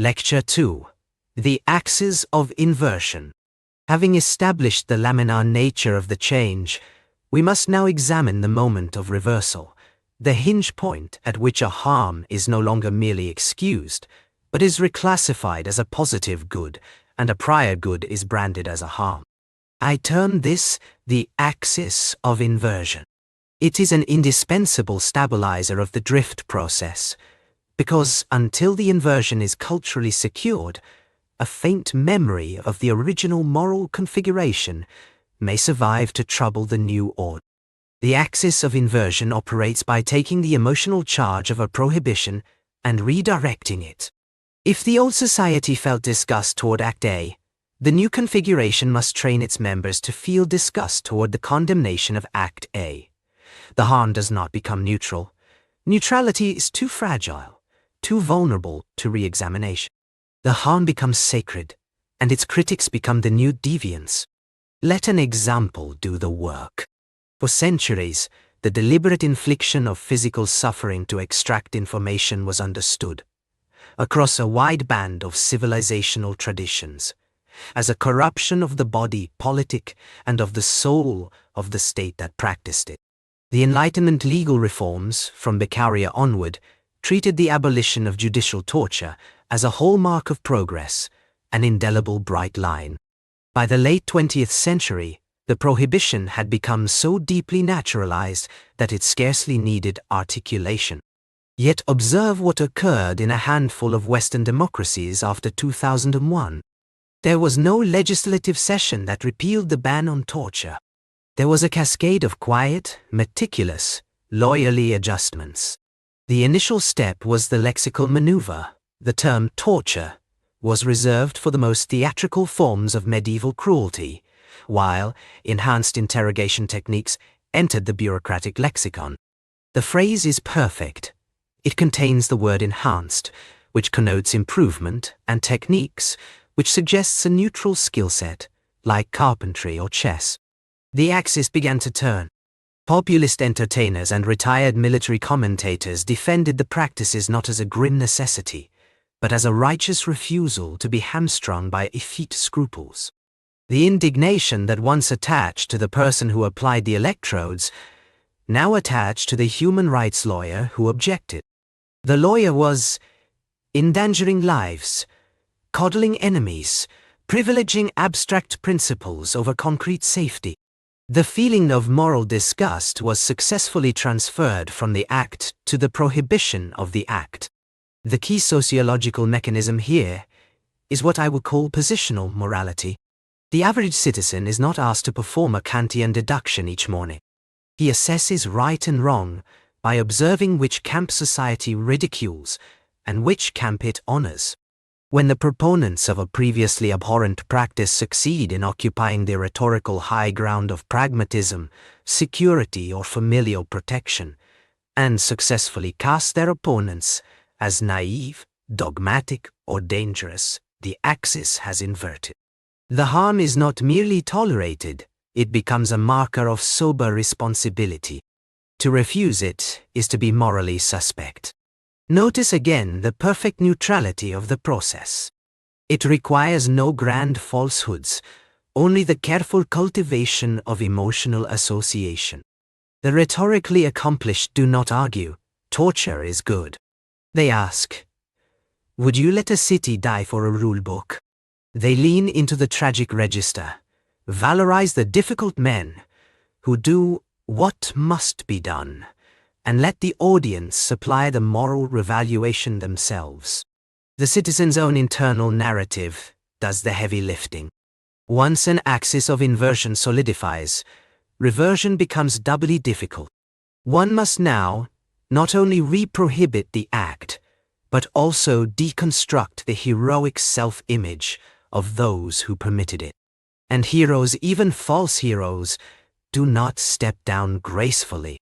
Lecture 2. The Axis of Inversion. Having established the laminar nature of the change, we must now examine the moment of reversal, the hinge point at which a harm is no longer merely excused, but is reclassified as a positive good, and a prior good is branded as a harm. I term this the axis of inversion. It is an indispensable stabilizer of the drift process, because until the inversion is culturally secured, a faint memory of the original moral configuration may survive to trouble the new order. The axis of inversion operates by taking the emotional charge of a prohibition and redirecting it. If the old society felt disgust toward Act A, the new configuration must train its members to feel disgust toward the condemnation of Act A. The harm does not become neutral. Neutrality is too fragile, too vulnerable to re-examination. The harm becomes sacred, and its critics become the new deviants. Let an example do the work. For centuries, the deliberate infliction of physical suffering to extract information was understood, across a wide band of civilizational traditions, as a corruption of the body politic and of the soul of the state that practiced it. The Enlightenment legal reforms, from Beccaria onward, treated the abolition of judicial torture as a hallmark of progress, an indelible bright line. By the late 20th century, the prohibition had become so deeply naturalized that it scarcely needed articulation. Yet observe what occurred in a handful of Western democracies after 2001. There was no legislative session that repealed the ban on torture. There was a cascade of quiet, meticulous, lawyerly adjustments. The initial step was the lexical maneuver. The term torture was reserved for the most theatrical forms of medieval cruelty, while enhanced interrogation techniques entered the bureaucratic lexicon. The phrase is perfect. It contains the word enhanced, which connotes improvement, and techniques, which suggests a neutral skill set, like carpentry or chess. The axis began to turn. Populist entertainers and retired military commentators defended the practices not as a grim necessity, but as a righteous refusal to be hamstrung by effete scruples. The indignation that once attached to the person who applied the electrodes now attached to the human rights lawyer who objected. The lawyer was endangering lives, coddling enemies, privileging abstract principles over concrete safety. The feeling of moral disgust was successfully transferred from the act to the prohibition of the act. The key sociological mechanism here is what I would call positional morality. The average citizen is not asked to perform a Kantian deduction each morning. He assesses right and wrong by observing which camp society ridicules and which camp it honors. When the proponents of a previously abhorrent practice succeed in occupying the rhetorical high ground of pragmatism, security, or familial protection, and successfully cast their opponents as naive, dogmatic, or dangerous, the axis has inverted. The harm is not merely tolerated, it becomes a marker of sober responsibility. To refuse it is to be morally suspect. Notice again the perfect neutrality of the process. It requires no grand falsehoods, only the careful cultivation of emotional association. The rhetorically accomplished do not argue, torture is good. They ask, would you let a city die for a rule book? They lean into the tragic register, valorize the difficult men who do what must be done, and let the audience supply the moral revaluation themselves. The citizen's own internal narrative does the heavy lifting. Once an axis of inversion solidifies, reversion becomes doubly difficult. One must now not only re-prohibit the act, but also deconstruct the heroic self-image of those who permitted it. And heroes, even false heroes, do not step down gracefully.